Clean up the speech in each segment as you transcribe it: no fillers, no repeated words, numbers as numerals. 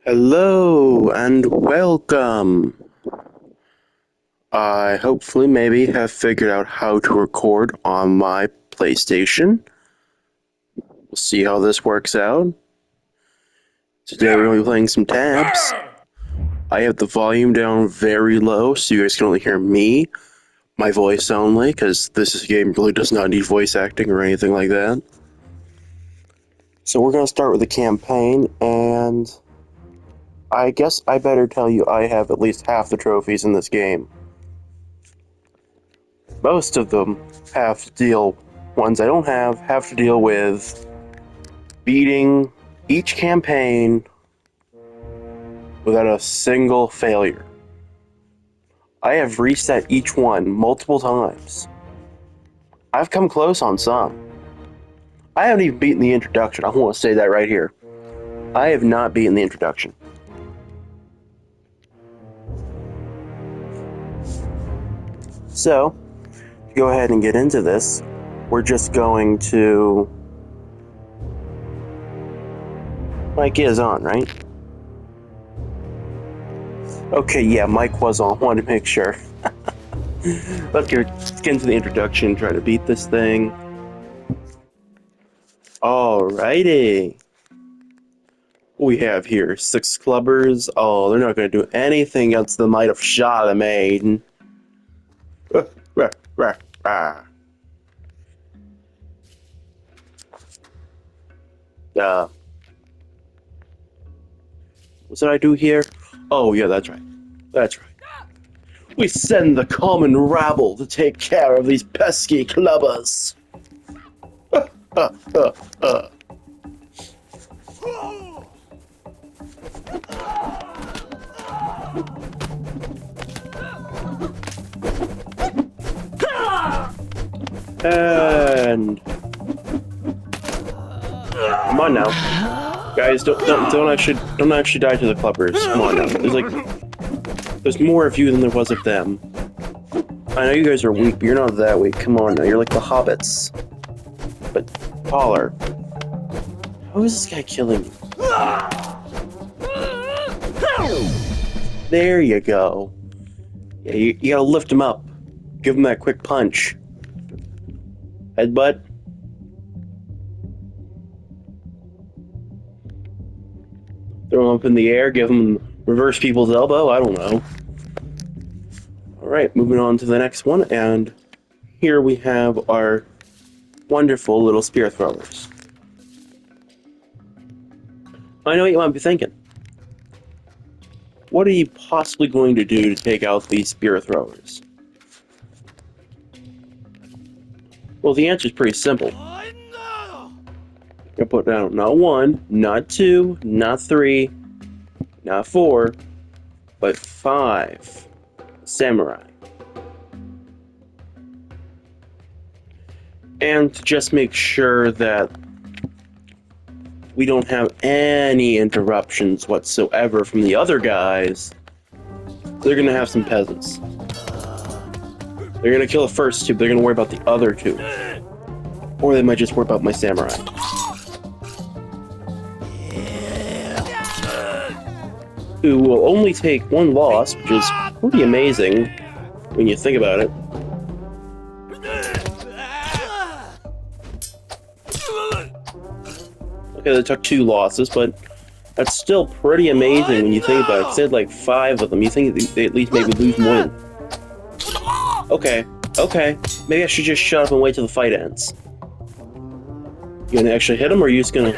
Hello and welcome. I hopefully maybe have figured out how to record on my PlayStation. We'll see how this works out. Today we're going to be playing some tabs. I have the volume down very low so you guys can only hear me, my voice only, because this game really does not need voice acting or anything like that. So we're going to start with the campaign, and I guess I better tell you I have at least half the trophies in this game. Most of them ones I don't have to deal with beating each campaign without a single failure. I have reset each one multiple times. I've come close on some. I haven't even beaten the introduction. I want to say that right here. I have not beaten the introduction. So, to go ahead and get into this, we're just going to... Mic is on, right? Okay, yeah, mic was on. Wanted to make sure. Let's get into the introduction, try to beat this thing. Alrighty. What we have here, 6 clubbers. Oh, they're not going to do anything against the might of Charlemagne. What did I do here? Oh, yeah, that's right. That's right. We send the common rabble to take care of these pesky clubbers. And come on now, guys! Don't actually die to the clubbers. Come on now. There's more of you than there was of them. I know you guys are weak, but you're not that weak. Come on now, you're like the hobbits, but taller. How is this guy killing you? There you go. Yeah, you gotta lift him up. Give him that quick punch. Headbutt. Throw him up in the air, give him reverse people's elbow, I don't know. Alright, moving on to the next one, and here we have our wonderful little spear throwers. I know what you might be thinking. What are you possibly going to do to take out these spear throwers? Well, the answer is pretty simple. You're put down not 1, not 2, not 3, not 4, but 5 samurai. And to just make sure that we don't have any interruptions whatsoever from the other guys, they're gonna have some peasants. They're gonna kill the first 2, but they're gonna worry about the other 2. Or they might just worry about my samurai. Who will only take 1 loss, which is pretty amazing when you think about it. Okay, they took 2 losses, but that's still pretty amazing when you think about it. Instead, like 5 of them, you think they at least maybe lose more than... Okay, maybe I should just shut up and wait till the fight ends. You gonna actually hit him, or are you just gonna...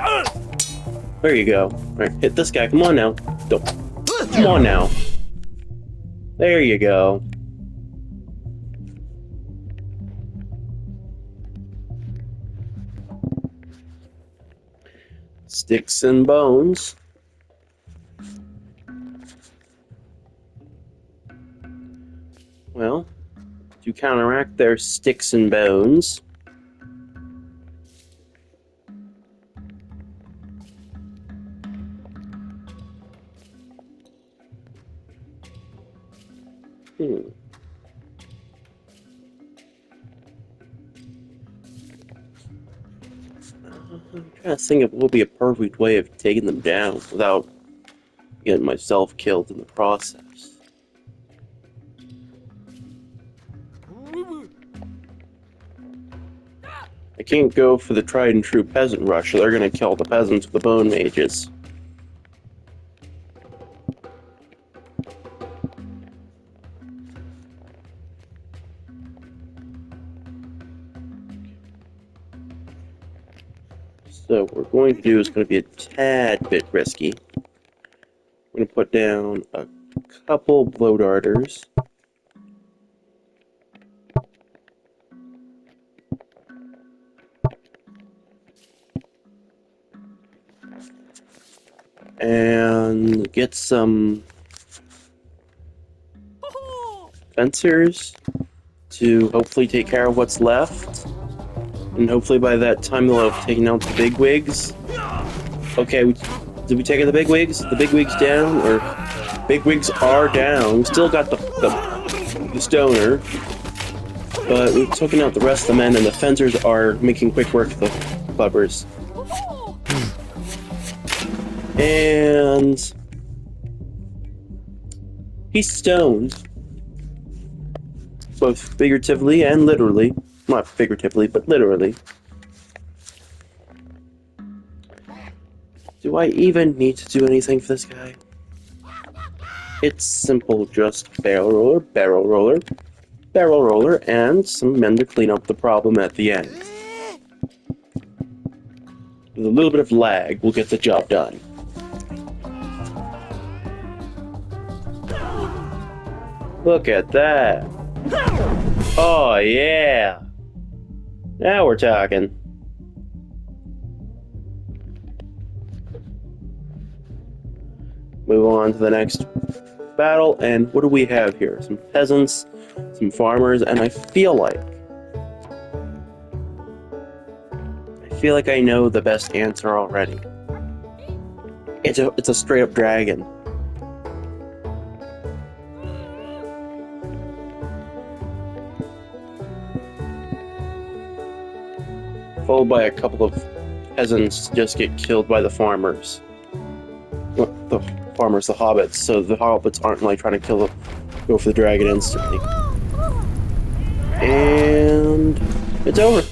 There you go. Alright, hit this guy, come on now. Don't... Come on now. There you go. Sticks and bones. Well, to counteract their sticks and bones, I'm trying to think of what would be a perfect way of taking them down without Get myself killed in the process. I can't go for the tried and true peasant rush, or they're gonna kill the peasants with the bone mages. So what we're going to do is going to be a tad bit risky. We're going to put down a couple blow darters. And get some fencers to hopefully take care of what's left. And hopefully by that time they'll have taken out the bigwigs. Okay, did we take out the bigwigs? The bigwigs down? Or bigwigs are down. We still got the stoner. But we've taken out the rest of the men, and the fencers are making quick work of the clubbers. And he's stoned. Both figuratively and literally. Not figuratively, but literally. Do I even need to do anything for this guy? It's simple, just barrel roller, barrel roller, barrel roller, and some men to clean up the problem at the end. With a little bit of lag, we'll get the job done. Look at that. Oh, yeah. Now we're talking. Move on to the next battle, and what do we have here? Some peasants, some farmers, and I feel like I know the best answer already. It's a straight up dragon. Followed by a couple of peasants just get killed by the farmers. The farmers, the hobbits, so the hobbits aren't like trying to go for the dragon instantly. And it's over.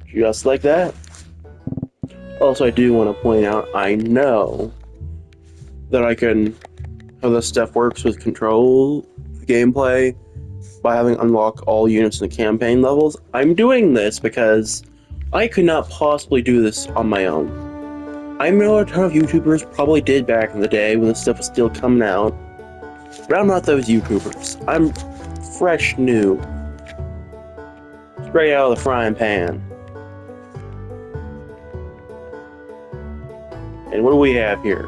Just like that. Also, I do want to point out, I know that I can, how this stuff works with control, the gameplay, by having unlock all units in the campaign levels. I'm doing this because I could not possibly do this on my own. I know a ton of YouTubers probably did back in the day when this stuff was still coming out, but I'm not those YouTubers. I'm fresh new. Straight out of the frying pan. And what do we have here?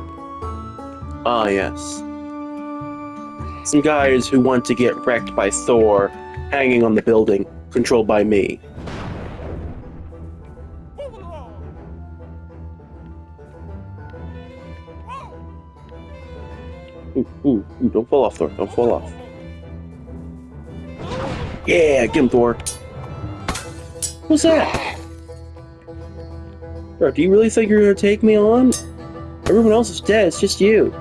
Ah, yes. Some guys who want to get wrecked by Thor hanging on the building, controlled by me. Ooh, don't fall off, Thor. Don't fall off. Yeah, get him, Thor. What's that? Bro, do you really think you're gonna take me on? Everyone else is dead, it's just you.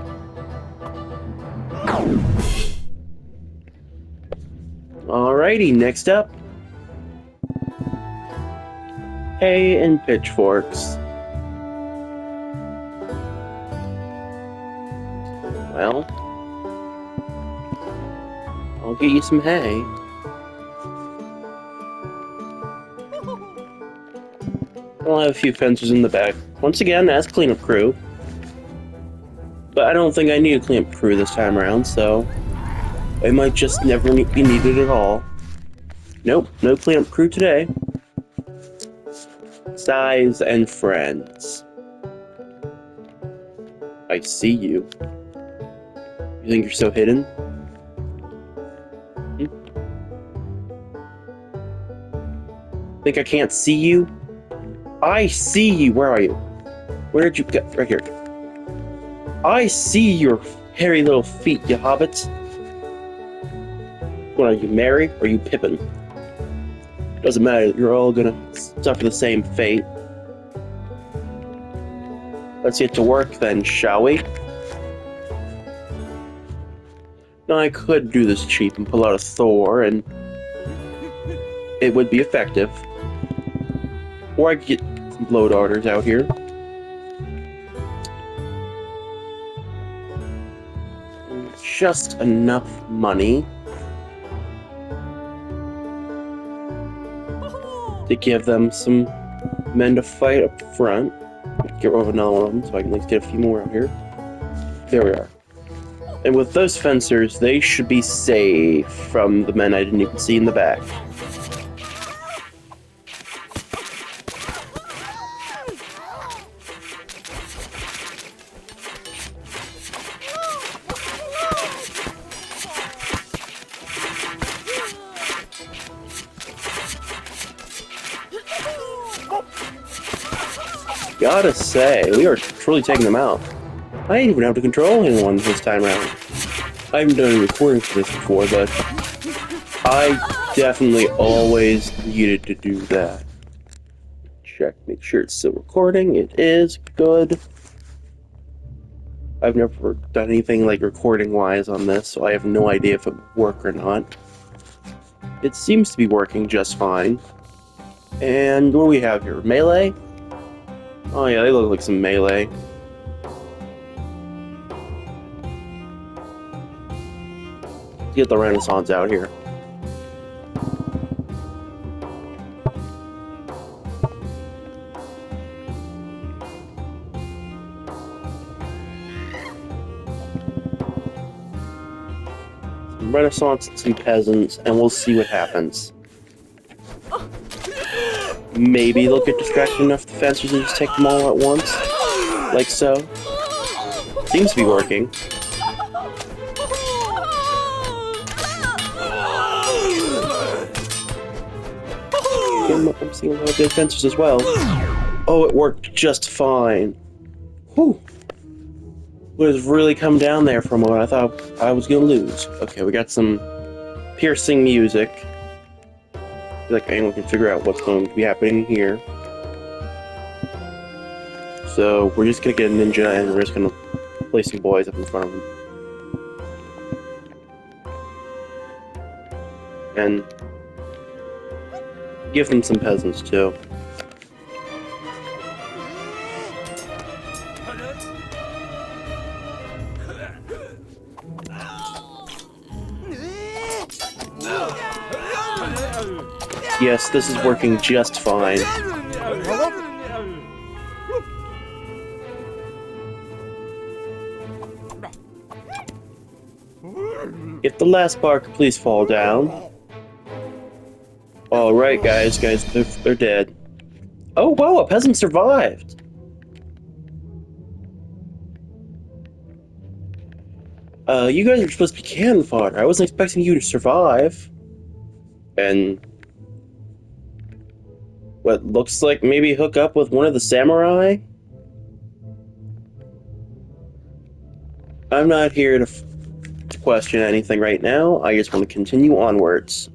Alrighty, next up. Hay and pitchforks. Well, I'll get you some hay. I'll have a few fencers in the back. Once again, as cleanup crew. But I don't think I need a cleanup crew this time around, so it might just never be needed at all. Nope, no cleanup crew today. Size and friends. I see you. You think you're so hidden? Think I can't see you? I see you! Where are you? Where did you get? Right here. I see your hairy little feet, you hobbits. What are you, Merry or are you Pippin? Doesn't matter, you're all gonna suffer the same fate. Let's get to work then, shall we? Now, I could do this cheap and pull out a Thor, and it would be effective. Or I could get some blow darters out here. Just enough money to give them some men to fight up front. Get rid of another one of them so I can at least get a few more out here. There we are. And with those fencers, they should be safe from the men I didn't even see in the back. Gotta say, we are truly taking them out. I didn't even have to control anyone this time around. I haven't done any recording for this before, but I definitely always needed to do that. Check, make sure it's still recording. It is good. I've never done anything like recording-wise on this, so I have no idea if it would work or not. It seems to be working just fine. And what do we have here? Melee? Oh yeah, they look like some melee. Let's get the Renaissance out here. Some Renaissance and some peasants, and we'll see what happens. Maybe they'll get distracted enough the fencers and just take them all at once. Like so. Seems to be working. I'm seeing a lot of good fencers as well. Oh, it worked just fine. Whew. Was really come down there for a moment. I thought I was gonna lose. Okay, we got some piercing music. I feel like anyone can figure out what's going to be happening here. So we're just gonna get a ninja and we're just gonna place some boys up in front of him. And give them some peasants too. Yes, this is working just fine. If the last bar could please fall down. Alright, guys, they're dead. Oh, wow, a peasant survived! You guys are supposed to be cannon fodder. I wasn't expecting you to survive. And what looks like maybe hook up with one of the samurai? I'm not here to question anything right now. I just want to continue onwards.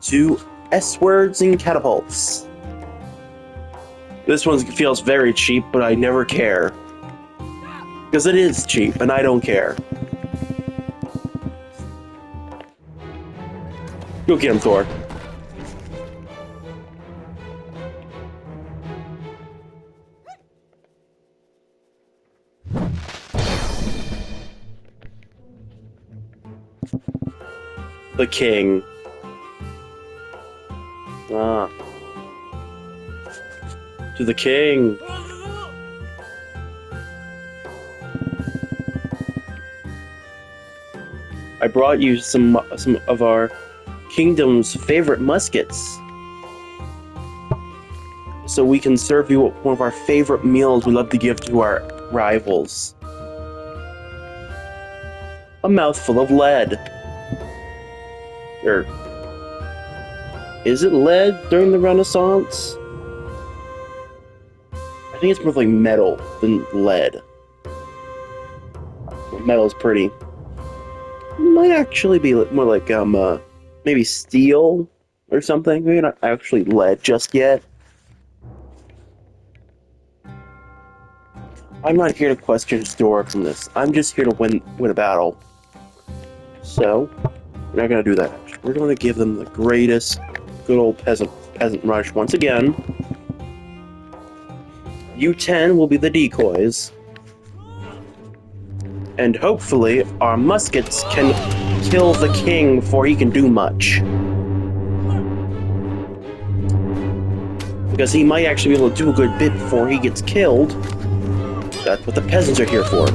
To S-words and catapults. This one feels very cheap, but I never care. Because it is cheap, and I don't care. Go get him, Thor. The king. Ah. To the king. I brought you some of our kingdom's favorite muskets. So we can serve you one of our favorite meals we love to give to our rivals. A mouthful of lead. Or is it lead during the Renaissance? I think it's more like metal than lead. Metal's pretty. Might actually be more like maybe steel or something. Maybe not actually lead just yet. I'm not here to question historic from this. I'm just here to win a battle. So, we're not gonna do that. We're gonna give them the greatest good old peasant rush once again. U-10 will be the decoys. And hopefully our muskets can kill the king before he can do much. Because he might actually be able to do a good bit before he gets killed. That's what the peasants are here for.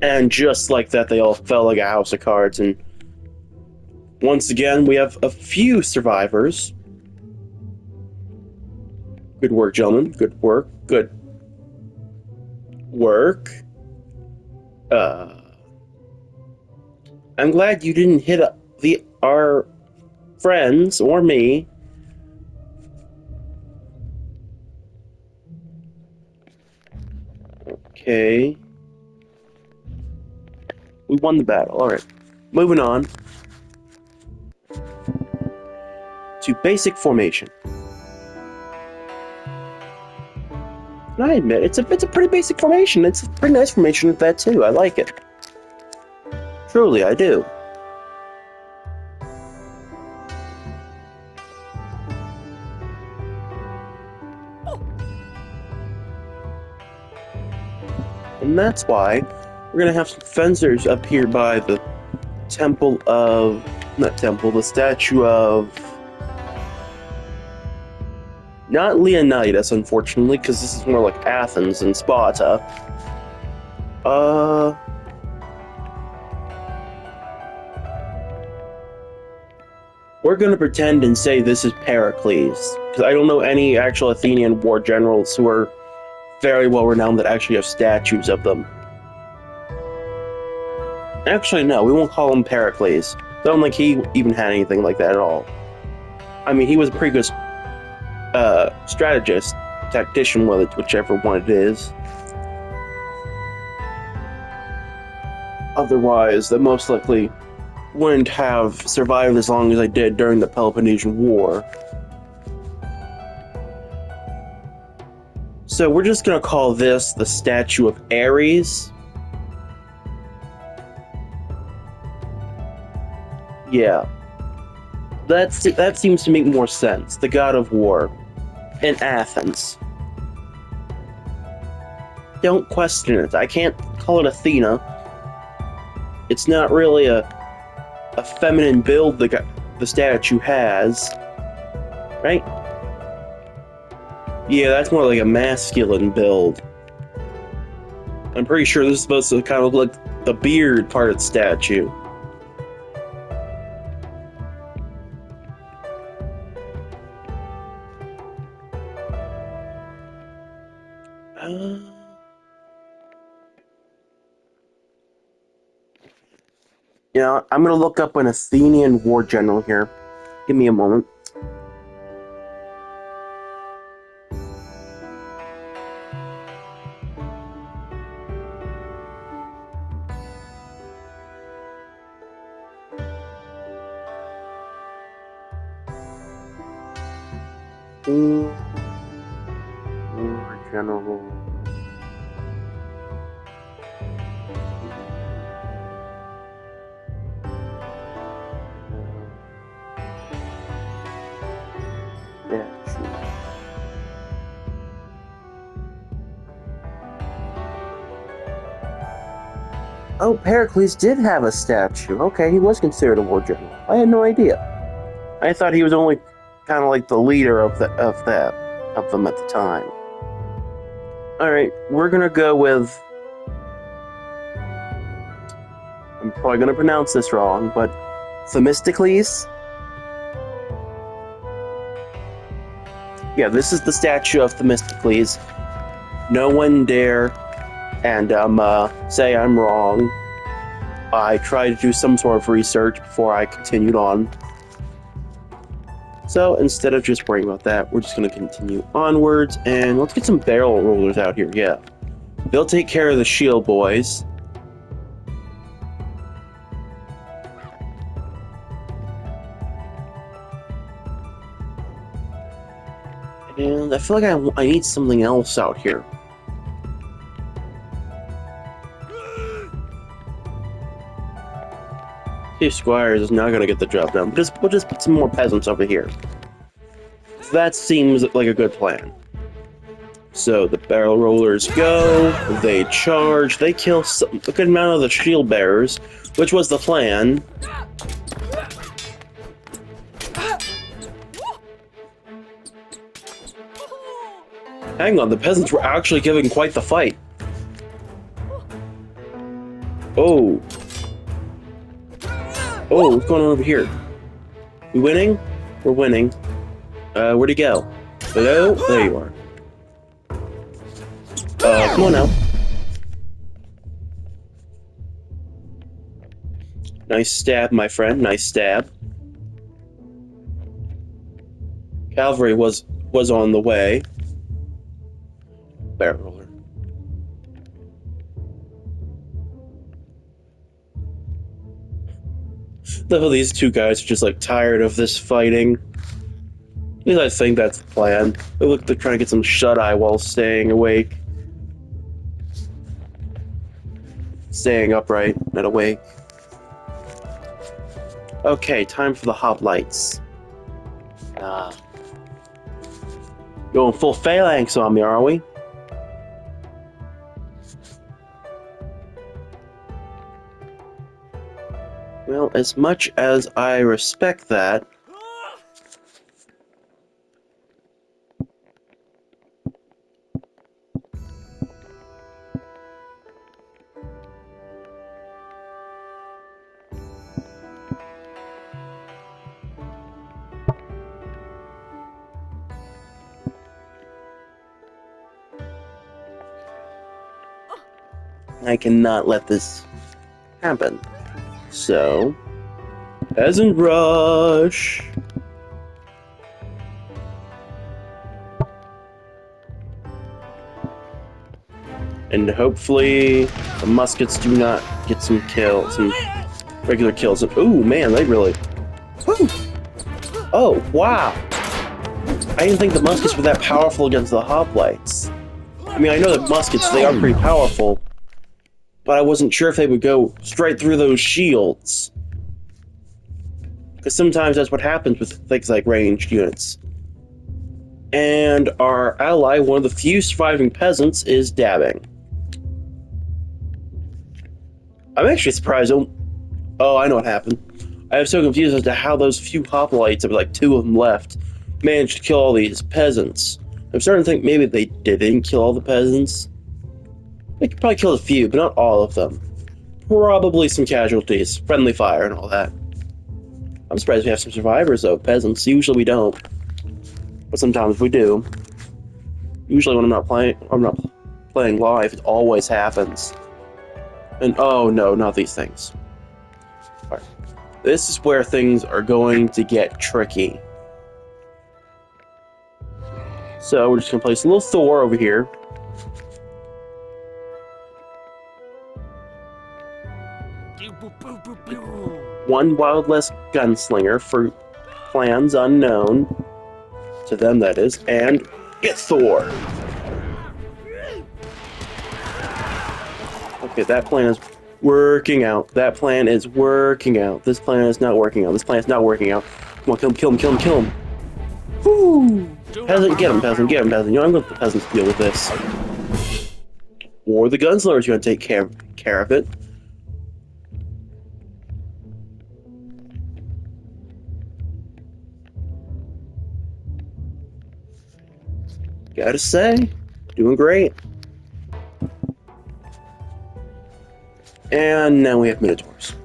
And just like that, they all fell like a house of cards. And once again, we have a few survivors. Good work, gentlemen. Good work. Good work. I'm glad you didn't hit our friends or me. Okay. We won the battle. Alright. Moving on to basic formation. And I admit, it's a pretty basic formation. It's a pretty nice formation with that too. I like it. Truly, I do. And that's why we're gonna have some fencers up here by the temple of... Not temple, the statue of... Not Leonidas, unfortunately, because this is more like Athens and Sparta. We're gonna pretend and say this is Pericles, because I don't know any actual Athenian war generals who are very well renowned that actually have statues of them. Actually, no, we won't call him Pericles. Don't think he even had anything like that at all. I mean, he was a pretty good strategist, tactician, whichever one it is. Otherwise, they most likely wouldn't have survived as long as they did during the Peloponnesian War. So we're just gonna call this the statue of Ares. Yeah. That seems to make more sense. The god of war. In Athens. Don't question it. I can't call it Athena. It's not really a feminine build the statue has. Right? Yeah, that's more like a masculine build. I'm pretty sure this is supposed to kind of look like the beard part of the statue. You know, I'm gonna look up an Athenian war general here. Give me a moment. War general. Oh, Pericles did have a statue. Okay, he was considered a war general. I had no idea. I thought he was only kind of like the leader of them at the time. All right, we're gonna go with. I'm probably gonna pronounce this wrong, but Themistocles. Yeah, this is the statue of Themistocles. No one dare and say I'm wrong. I tried to do some sort of research before I continued on. So instead of just worrying about that, we're just going to continue onwards, and let's get some barrel rollers out here, yeah. They'll take care of the shield boys. And I feel like I need something else out here. See, Squires is not gonna get the job done. We'll just put some more peasants over here. That seems like a good plan. So the barrel rollers go, they charge, they kill a good amount of the shield bearers, which was the plan. Hang on, the peasants were actually giving quite the fight. Oh. Oh, what's going on over here? We winning? We're winning. Where'd he go? Hello? There you are. Come on now. Nice stab, my friend. Nice stab. Cavalry was on the way. Barrel roller. These two guys are just like tired of this fighting. At least I think that's the plan. They look like they're trying to get some shut-eye while staying awake. Staying upright, not awake. Okay, time for the hoplites. Going full phalanx on me, are we? Well, as much as I respect that, I cannot let this happen. So, peasant rush. And hopefully the muskets do not get some regular kills. Ooh, man, they really... Woo! Oh, wow! I didn't think the muskets were that powerful against the hoplites. I mean, I know that muskets, they are pretty powerful, but I wasn't sure if they would go straight through those shields. Because sometimes that's what happens with things like ranged units. And our ally, one of the few surviving peasants, is dabbing. I'm actually surprised. Oh, I know what happened. I was so confused as to how those few hoplites, there were like 2 of them left, managed to kill all these peasants. I'm starting to think maybe they didn't kill all the peasants. They could probably kill a few, but not all of them. Probably some casualties, friendly fire, and all that. I'm surprised we have some survivors, though. Peasants. Usually we don't, but sometimes we do. Usually when I'm not playing live, it always happens. And oh no, not these things. All right. This is where things are going to get tricky. So we're just gonna place a little Thor over here. One wildless gunslinger for plans unknown to them, that is, and get Thor. Okay, that plan is working out. That plan is working out. This plan is not working out. This plan is not working out. Come on, kill him, kill him, kill him, kill him. Woo! Peasant, get him, peasant, get him, peasant. You know, I'm going to let the peasants deal with this. Or the gunslinger's going to take care of it. Gotta say, doing great. And now we have Minotaurs.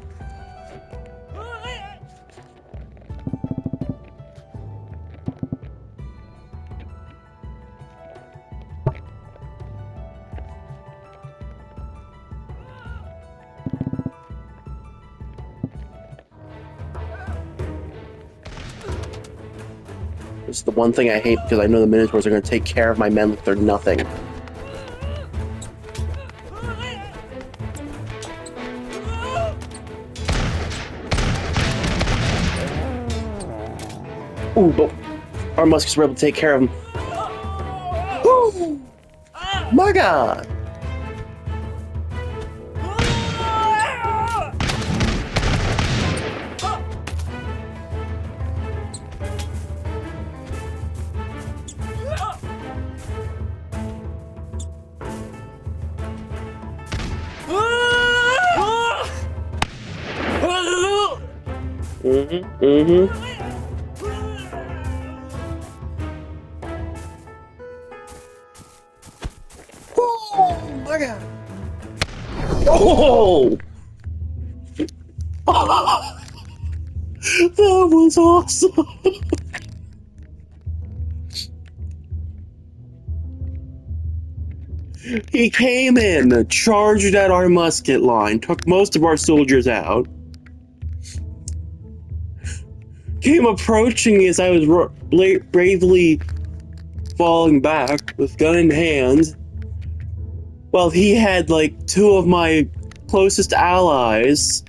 This is the one thing I hate because I know the Minotaurs are going to take care of my men like they're nothing. Ooh, but our muskets were able to take care of them. My God! Oh my God! Oh! That was awesome! He came in, charged at our musket line, took most of our soldiers out, came approaching me as I was bravely falling back with gun in hand, while he had like two of my closest allies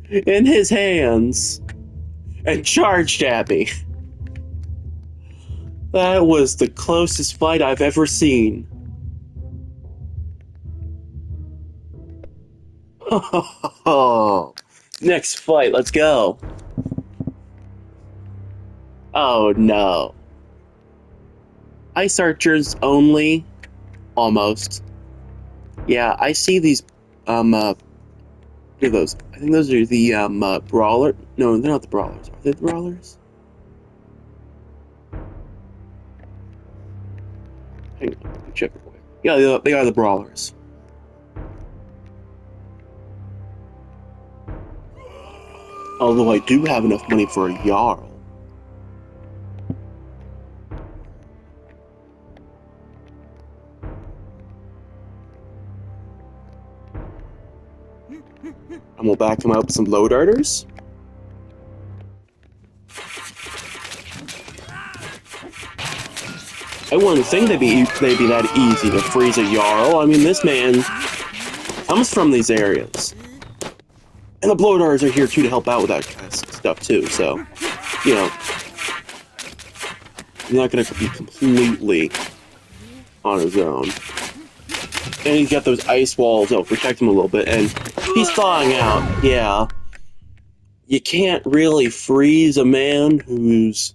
in his hands and charged at me. That was the closest fight I've ever seen. Next fight, let's go. Oh no. Ice archers only. Almost. Yeah, I see these, what are those? I think those are the, brawler. No, they're not the brawlers. Are they the brawlers? Hang on, let me check real quick. Yeah, they are the brawlers. Although I do have enough money for a Jarl. And we'll back them up with some low darters. I wouldn't think they'd be that easy to freeze a Jarl. I mean, this man comes from these areas. And the blow darters are here too to help out with that kind of stuff too, so, you know, he's not gonna be completely on his own. And he's got those ice walls that'll protect him a little bit, and he's thawing out, yeah. You can't really freeze a man who's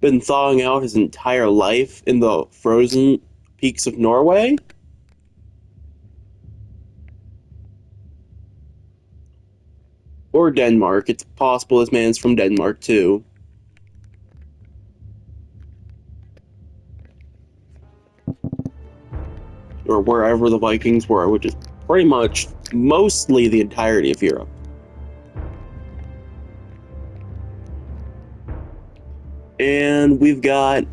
been thawing out his entire life in the frozen peaks of Norway. Or Denmark. It's possible this man's from Denmark, too. Or wherever the Vikings were, which is pretty much mostly the entirety of Europe. And we've got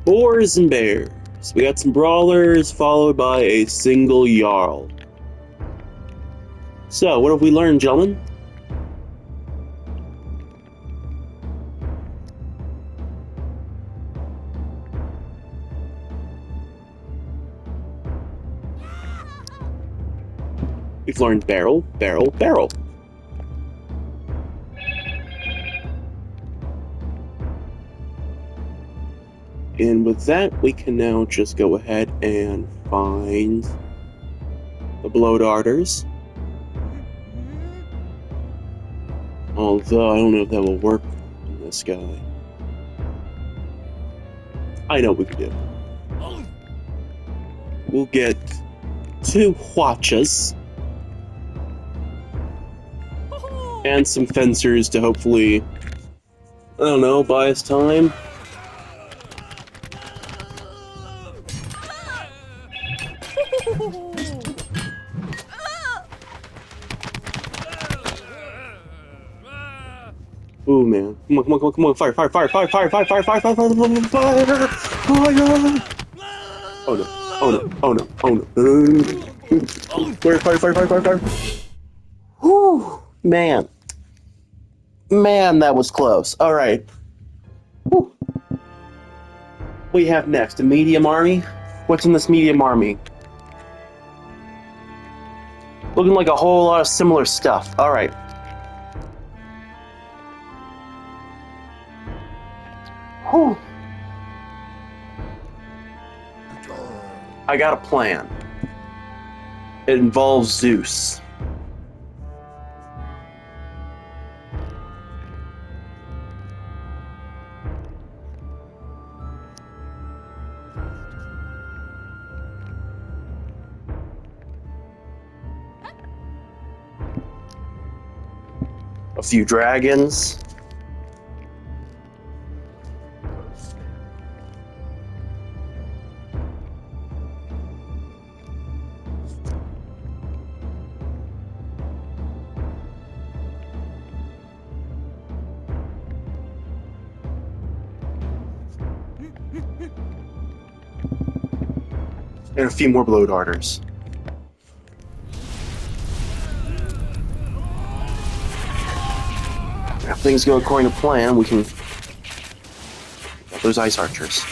boars and bears. We got some brawlers, followed by a single Jarl. So, what have we learned, gentlemen? We've learned barrel, barrel, barrel. And with that, we can now just go ahead and find the blow darters. Although, I don't know if that will work on this guy. I know what we can do. We'll get 2 watches. And some fencers to hopefully, I don't know, buy us time. Ooh, man. Come on, come on, come on, come on. Fire, fire, fire, fire, fire, fire, fire, fire, fire, fire, fire, fire. Oh my God. Oh no, oh no, oh no, oh no. Fire, fire, fire, fire, fire, fire. Whew, man. Man, that was close. All right. Whew. We have next a medium army. What's in this medium army? Looking like a whole lot of similar stuff. All right. Whew. I got a plan. It involves Zeus. A few dragons. And a few more blow darters. If things go according to plan, we can get those ice archers.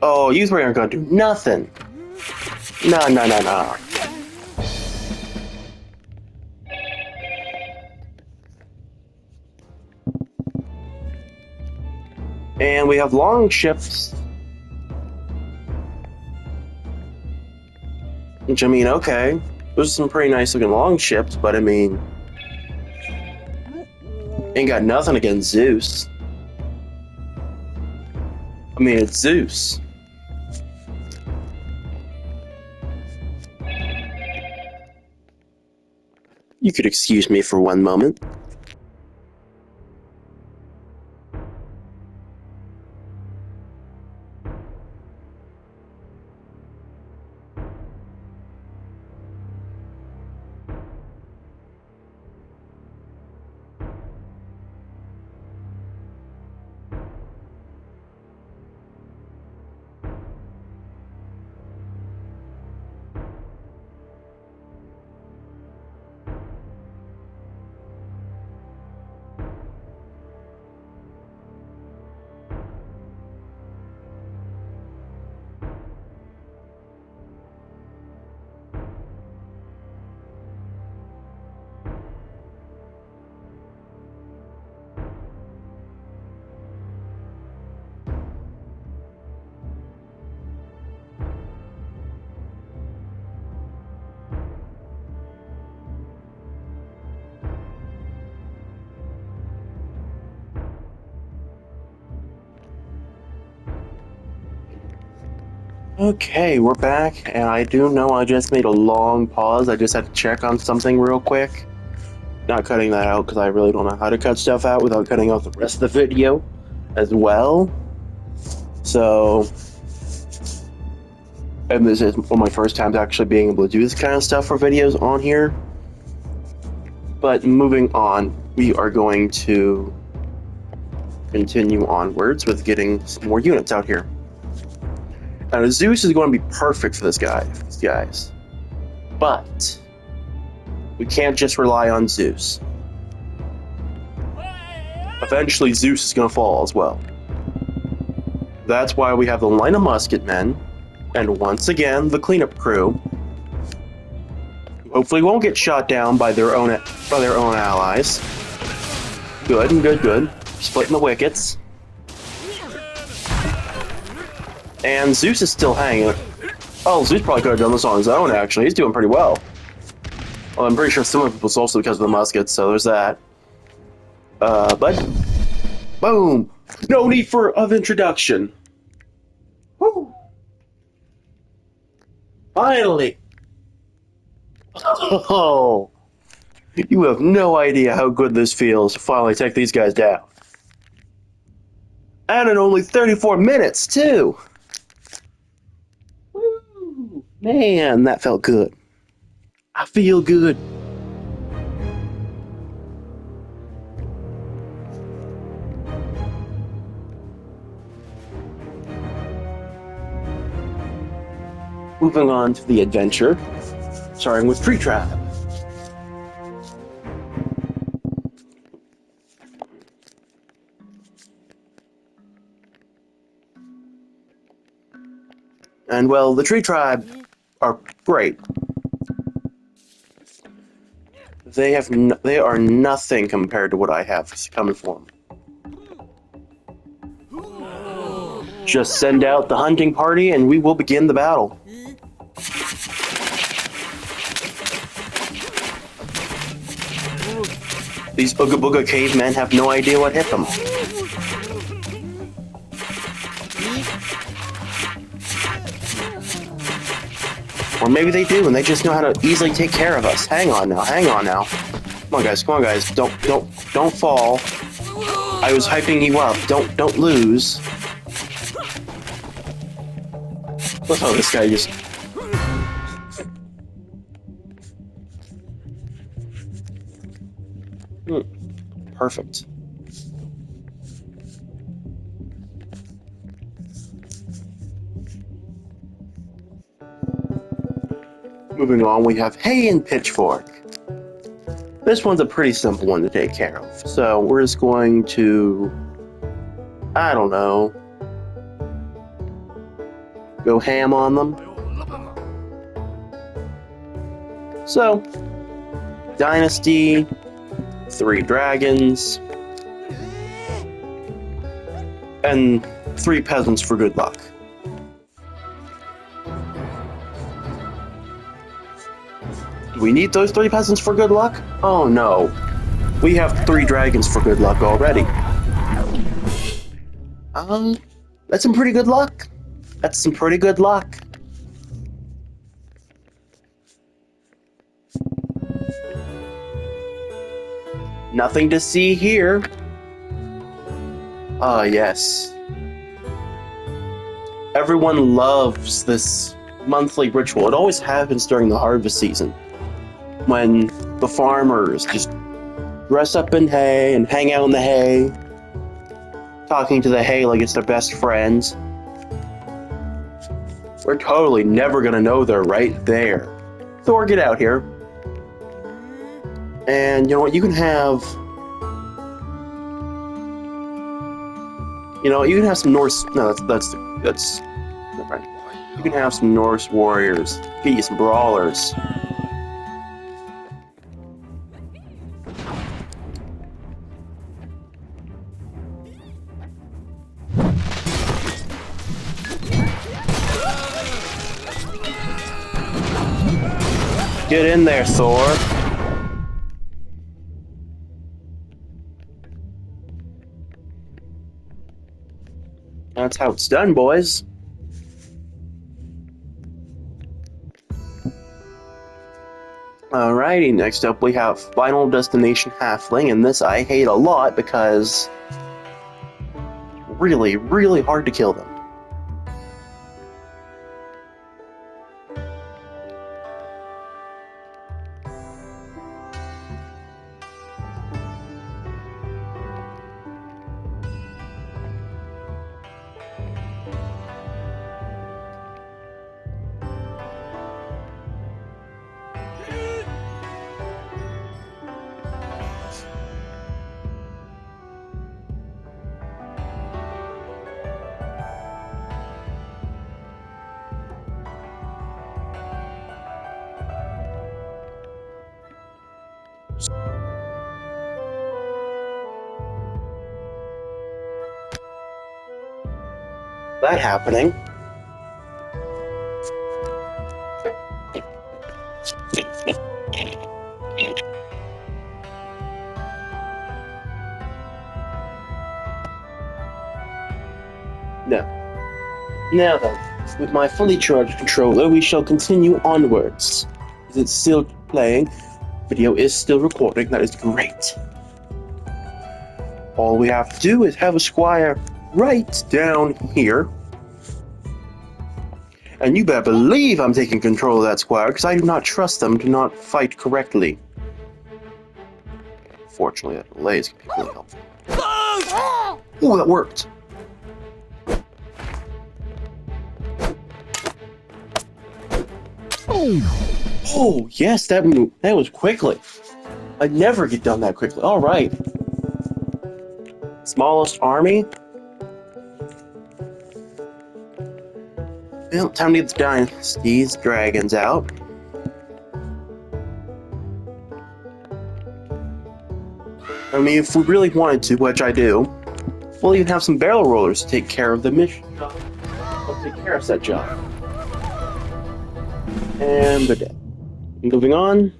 Oh, you three aren't gonna do nothing. No, no, no, no. And we have long ships. Which, I mean, okay. Those are some pretty nice looking long ships, but I mean... ain't got nothing against Zeus. I mean, it's Zeus. You could excuse me for one moment. Okay, we're back, and I do know I just made a long pause. I just had to check on something real quick. Not cutting that out because I really don't know how to cut stuff out without cutting out the rest of the video as well. So, and this is one of my first times actually being able to do this kind of stuff for videos on here. But moving on, we are going to continue onwards with getting some more units out here. Now, Zeus is going to be perfect for these guys. But we can't just rely on Zeus. Eventually, Zeus is going to fall as well. That's why we have the line of musketmen, and once again, the cleanup crew. Who hopefully won't get shot down by their own allies. Good, good, good. Splitting the wickets. And Zeus is still hanging. Oh, Zeus probably could have done this on his own, actually. He's doing pretty well. Well, I'm pretty sure some of it was also because of the muskets, so there's that. But... boom! No need of introduction. Woo! Finally! Oh! You have no idea how good this feels to finally take these guys down. And in only 34 minutes, too! Woo! Man, that felt good. I feel good. Moving on to the adventure, starting with Tree Tribe. And well, the Tree Tribe are Great. They are nothing compared to what I have coming for them. Just send out the hunting party and we will begin the battle. These Ooga Booga cavemen have no idea what hit them. Or maybe they do and they just know how to easily take care of us. Hang on now, hang on now. Come on guys, don't fall. I was hyping you up. Don't lose. Look how this guy just... Perfect. Moving on, we have hay and pitchfork. This one's a pretty simple one to take care of. So we're just going to... I don't know. Go ham on them. So, Dynasty, 3 dragons, and 3 peasants for good luck. Do we need those 3 peasants for good luck? Oh no. We have 3 dragons for good luck already. That's some pretty good luck. That's some pretty good luck. Nothing to see here. Ah, yes. Everyone loves this monthly ritual. It always happens during the harvest season, when the farmers just dress up in hay and hang out in the hay, talking to the hay like it's their best friends. We're totally never gonna know they're right there. Thor, get out here. And you know what, you can have... You know, you can have some Norse... No, that's never mind. You can have some Norse warriors. Get you some brawlers. Get in there, Thor. That's how it's done, boys. Alrighty, next up we have Final Destination Halfling, and this I hate a lot because really, really hard to kill them. That happening. Now then, with my fully charged controller, we shall continue onwards. Is it still playing? Video is still recording, that is great. All we have to do is have a squire right down here. And you better believe I'm taking control of that squire, because I do not trust them to not fight correctly. Fortunately, that delay is really helpful. Ooh, that worked! Oh, yes, that was quickly. I'd never get done that quickly. All right. Smallest army. Well, time to get the dynasties dragons out. I mean, if we really wanted to, which I do, we'll even have some barrel rollers to take care of the mission. I'll take care of that job. And they're dead. Moving on.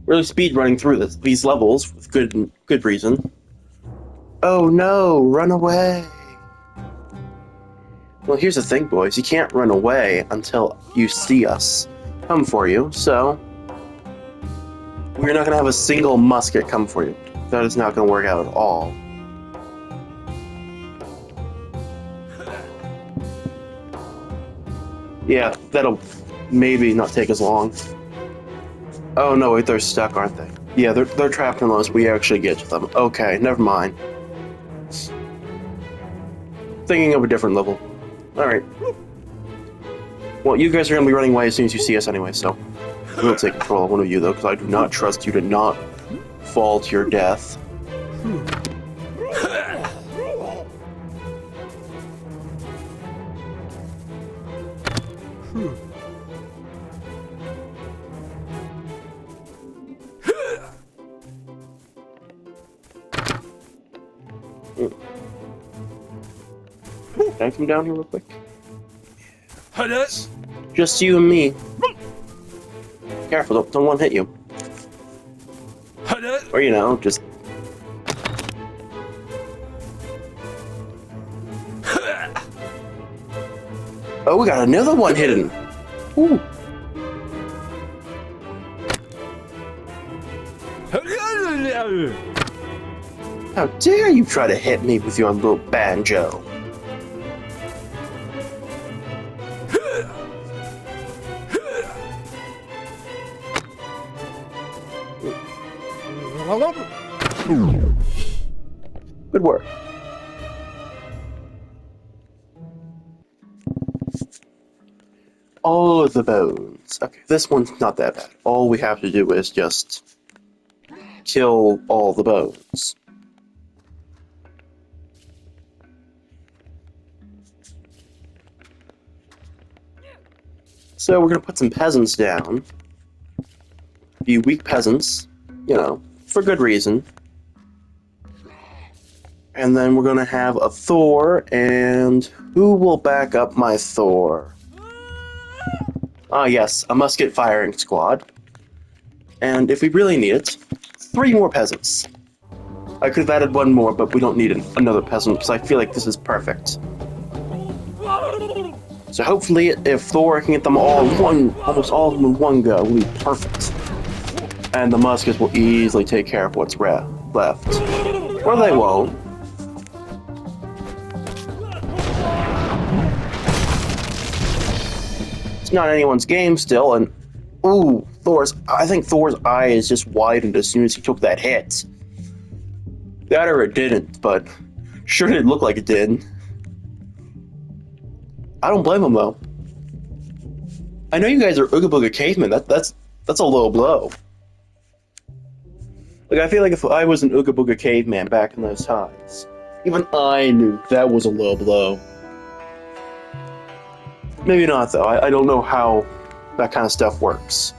Really speed running through these levels with good reason. Oh no, run away. Well, here's the thing, boys. You can't run away until you see us come for you, so we're not going to have a single musket come for you. That is not going to work out at all. Yeah, that'll maybe not take as long. Oh no, wait, they're stuck, aren't they? Yeah, they're trapped unless we actually get to them. Okay, never mind. Thinking of a different level. Alright. Well, you guys are going to be running away as soon as you see us anyway, so we'll take control of one of you, though, because I do not trust you to not fall to your death. Can I come down here real quick? Just you and me. Careful, don't want to hit you. Or, you know, just... Oh, we got another one hidden! Ooh. How dare you try to hit me with your little banjo? Good work. All of the bones. Okay, this one's not that bad. All we have to do is just kill all the bones. So we're gonna put some peasants down. Be weak peasants, you know, for good reason. And then we're gonna have a Thor, and who will back up my Thor? Ah, yes, a musket firing squad. And if we really need it, 3 more peasants. I could have added 1 more, but we don't need another peasant, because I feel like this is perfect. So hopefully, if Thor can get them all almost all of them in one go, we'll be perfect. And the muskets will easily take care of what's left. Or they won't. It's not anyone's game still, and ooh, I think Thor's eyes just widened as soon as he took that hit. That or it didn't, but sure did look like it did. I don't blame him though. I know you guys are Ooga Booga cavemen. That's a low blow. Like, I feel like if I was an Ooga Booga caveman back in those times, even I knew that was a low blow. Maybe not though. I don't know how that kind of stuff works.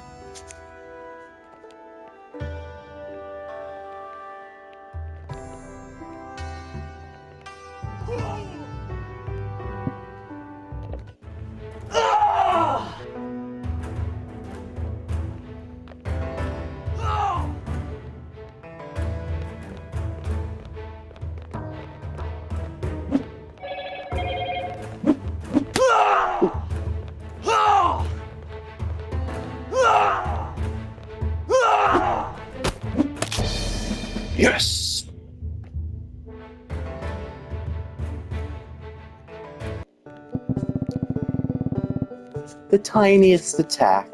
Yes! The tiniest attack.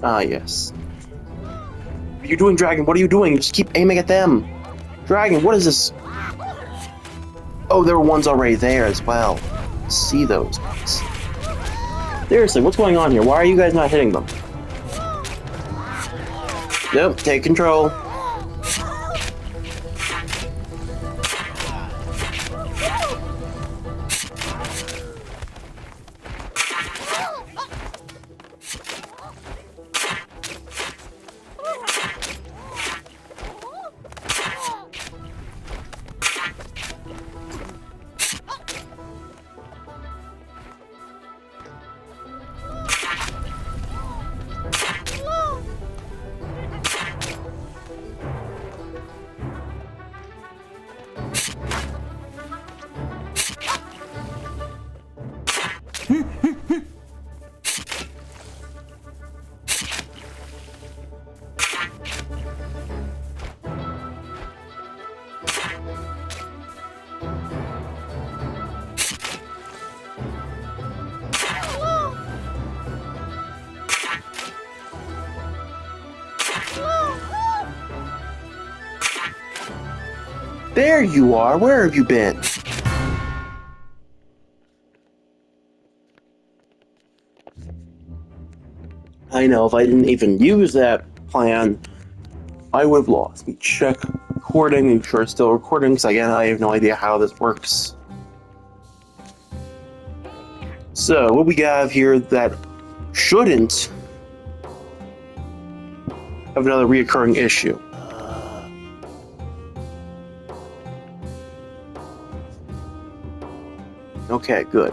Ah, yes. What are you doing, Dragon? What are you doing? Just keep aiming at them. Dragon, what is this? Oh, there were ones already there as well. See those guys. Seriously, what's going on here? Why are you guys not hitting them? Nope, take control. There you are. Where have you been? I know, if I didn't even use that plan, I would have lost. Let me check recording, make sure it's still recording, because again, I have no idea how this works. So, what we have here that shouldn't have another reoccurring issue. Okay, good.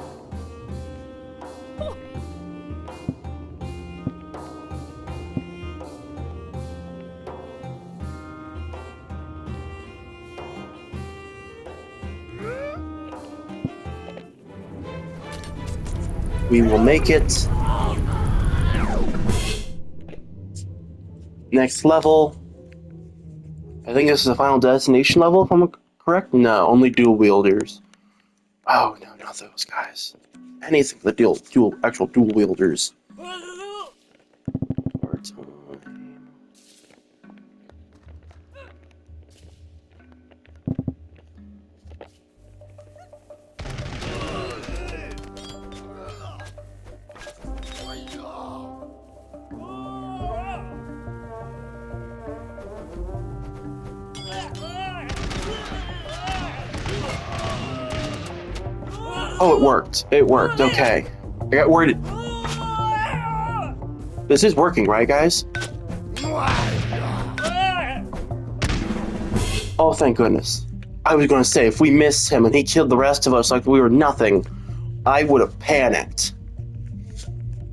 We will make it. Next level. I think this is the final destination level, if I'm correct? No, only dual wielders. Oh, no, not those guys. Anything for the actual dual wielders. Oh, it worked. It worked. Okay. I got worried. This is working, right, guys? Oh, thank goodness. I was going to say, if we missed him and he killed the rest of us like we were nothing, I would have panicked.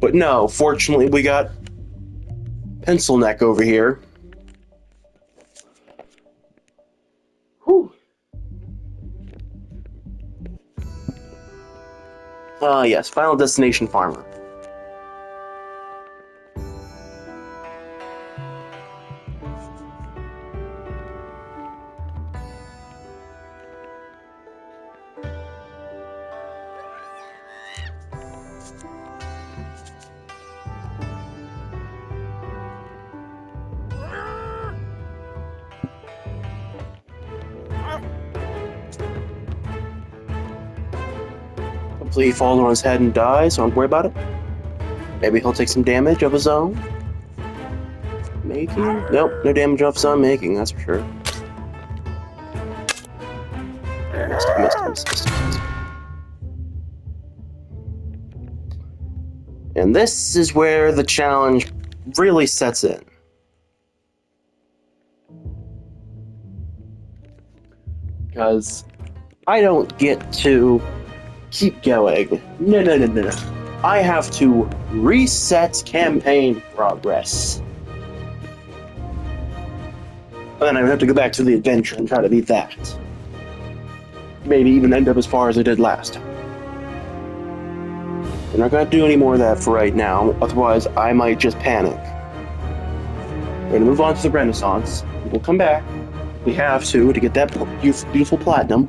But no, fortunately, we got Pencil Neck over here. Whew. Yes, Final Destination Farmer. Hopefully he falls on his head and dies, so don't worry about it. Maybe he'll take some damage of his own. Making? Nope, no damage of his own making, that's for sure. Missed. And this is where the challenge really sets in. Because I don't get to keep going. No. I have to reset campaign progress. And then I would have to go back to the adventure and try to beat that. Maybe even end up as far as I did last time. We're not going to do any more of that for right now, otherwise I might just panic. We're going to move on to the Renaissance. We'll come back. We have to get that beautiful platinum.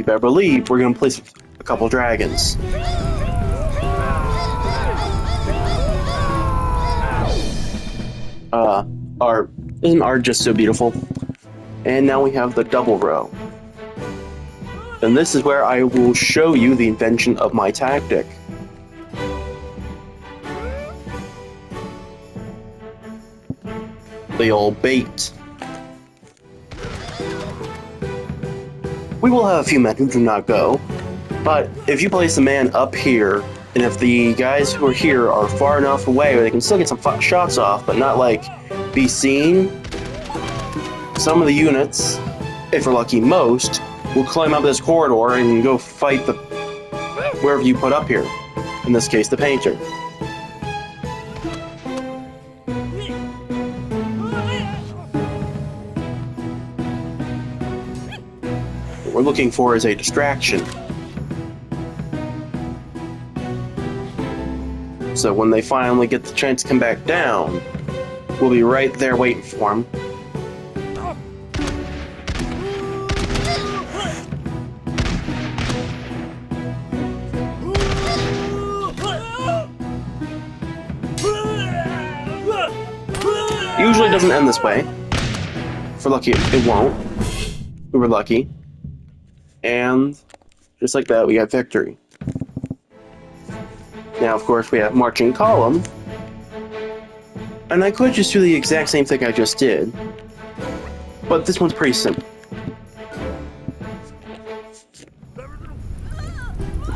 you better believe we're gonna place a couple dragons. Isn't art just so beautiful? And now we have the double row. And this is where I will show you the invention of my tactic. The old bait. We will have a few men who do not go, but if you place a man up here, and if the guys who are here are far enough away where they can still get some shots off, but not like be seen, some of the units, if we're lucky most, will climb up this corridor and go fight the wherever you put up here. In this case, the painter. What we're looking for is a distraction. So when they finally get the chance to come back down, we'll be right there waiting for them. Usually it doesn't end this way. If we're lucky, it won't. We were lucky. And just like that, we got victory. Now, of course, we have marching column. And I could just do the exact same thing I just did. But this one's pretty simple.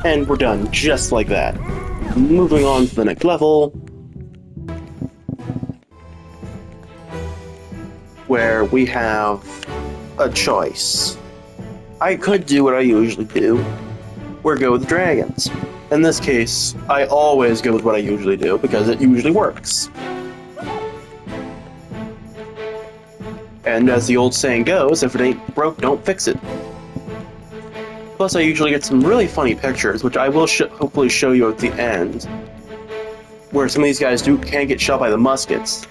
And we're done, just like that. Moving on to the next level, where we have a choice. I could do what I usually do, or go with the dragons. In this case, I always go with what I usually do, because it usually works. And as the old saying goes, if it ain't broke, don't fix it. Plus, I usually get some really funny pictures, which I will hopefully show you at the end, where some of these guys can get shot by the muskets.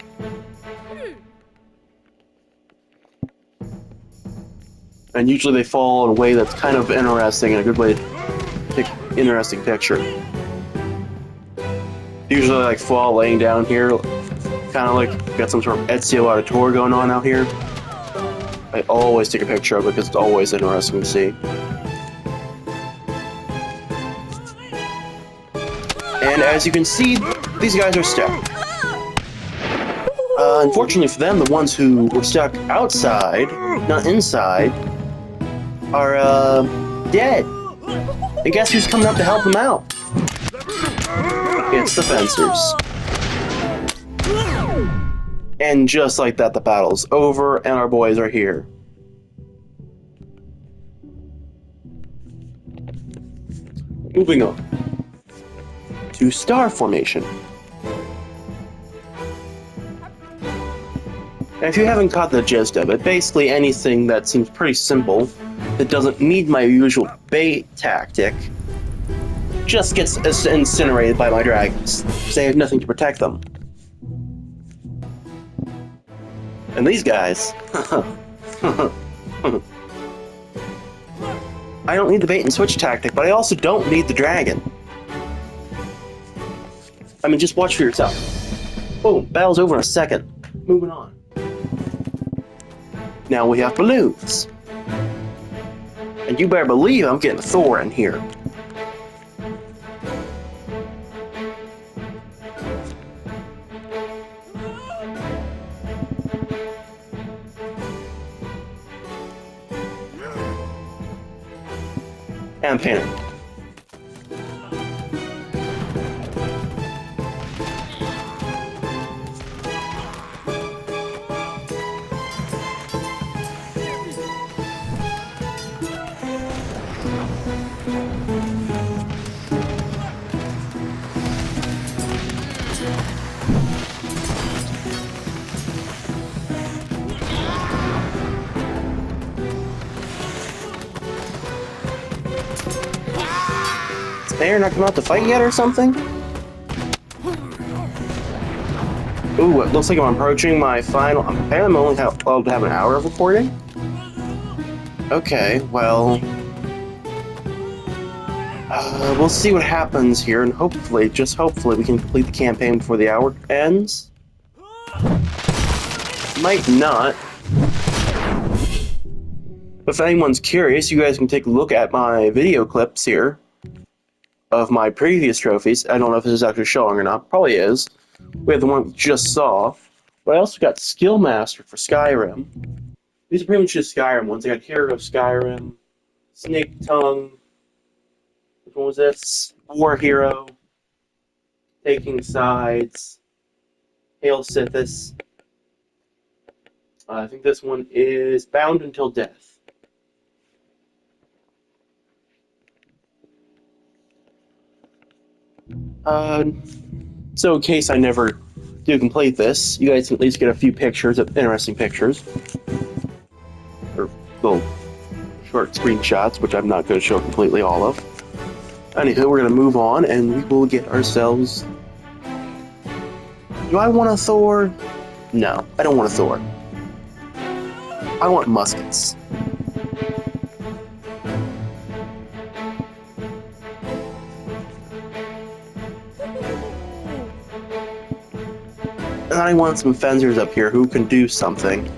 And usually they fall in a way that's kind of interesting, and a good way to take an interesting picture. Usually like fall laying down here, kind of like got some sort of Ezio Auditore going on out here. I always take a picture of it because it's always interesting to see. And as you can see, these guys are stuck. Unfortunately for them, the ones who were stuck outside, not inside, are dead. And guess who's coming up to help them out? It's the fencers. And just like that, the battle's over, and our boys are here. Moving on to star formation. And if you haven't caught the gist of it, basically anything that seems pretty simple, that doesn't need my usual bait tactic, just gets incinerated by my dragons, because they have nothing to protect them. And these guys, I don't need the bait and switch tactic, but I also don't need the dragon. I mean, just watch for yourself. Boom, battle's over in a second. Moving on. Now we have balloons. And you better believe I'm getting Thor in here. And panic. They're not coming out to fight yet or something? Ooh, it looks like I'm approaching my final... I'm only allowed to have an hour of recording? Okay, well... We'll see what happens here, and hopefully, just hopefully, we can complete the campaign before the hour ends. Might not. If anyone's curious, you guys can take a look at my video clips here of my previous trophies. I don't know if this is actually showing or not. Probably is. We have the one we just saw. But I also got Skill Master for Skyrim. These are pretty much just Skyrim ones. I got Hero of Skyrim, Snake Tongue. Which one was this? War Hero, Taking Sides, Hail Sithis. I think this one is Bound Until Death. So in case I never do complete this, you guys can at least get a few pictures, of interesting pictures. Or little short screenshots, which I'm not going to show completely all of. Anywho, we're going to move on, and we will get ourselves... Do I want a Thor? No, I don't want a Thor. I want muskets. And I want some fencers up here who can do something.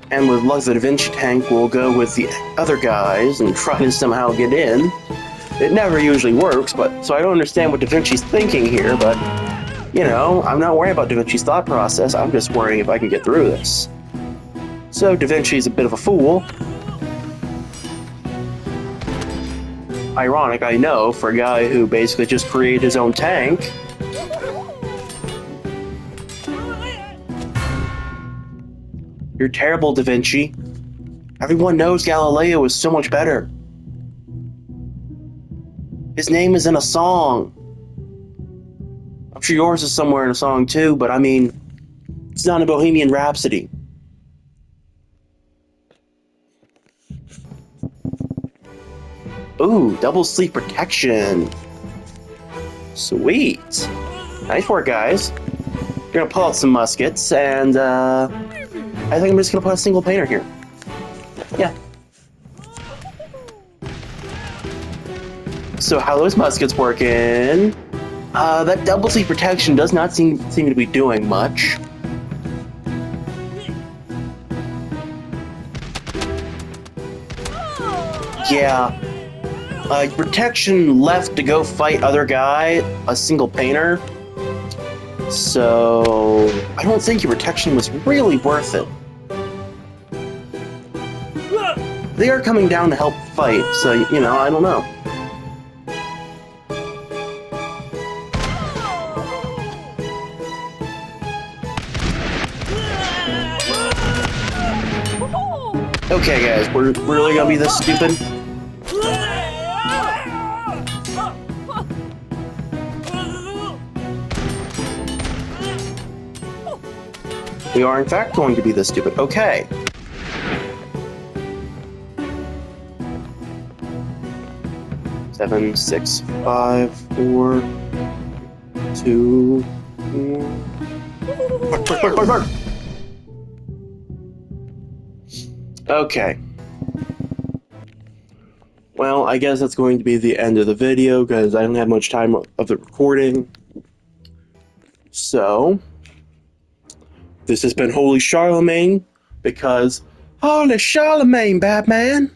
And with luck, the Da Vinci tank will go with the other guys and try to somehow get in. It never usually works, but so I don't understand what Da Vinci's thinking here, but, you know, I'm not worried about Da Vinci's thought process, I'm just worrying if I can get through this. So Da Vinci's a bit of a fool. Ironic, I know, for a guy who basically just created his own tank. You're terrible, Da Vinci. Everyone knows Galileo is so much better. His name is in a song. I'm sure yours is somewhere in a song too, but I mean, it's not a Bohemian Rhapsody. Ooh, double sleep protection. Sweet. Nice work, guys. We're gonna pull out some muskets, and I think I'm just gonna put a single painter here. Yeah. So how those muskets working? That double sleep protection does not seem to be doing much. Yeah. Protection left to go fight other guy, a single painter. So I don't think your protection was really worth it. They are coming down to help fight, so, you know, I don't know. Okay, guys, we're really gonna be this stupid? We are, in fact, going to be this stupid. Okay. Seven, 6, 5, 4, 2, 1. Okay. Well, I guess that's going to be the end of the video because I don't have much time of the recording. So, this has been Holy Charlemagne because Holy Charlemagne, Batman!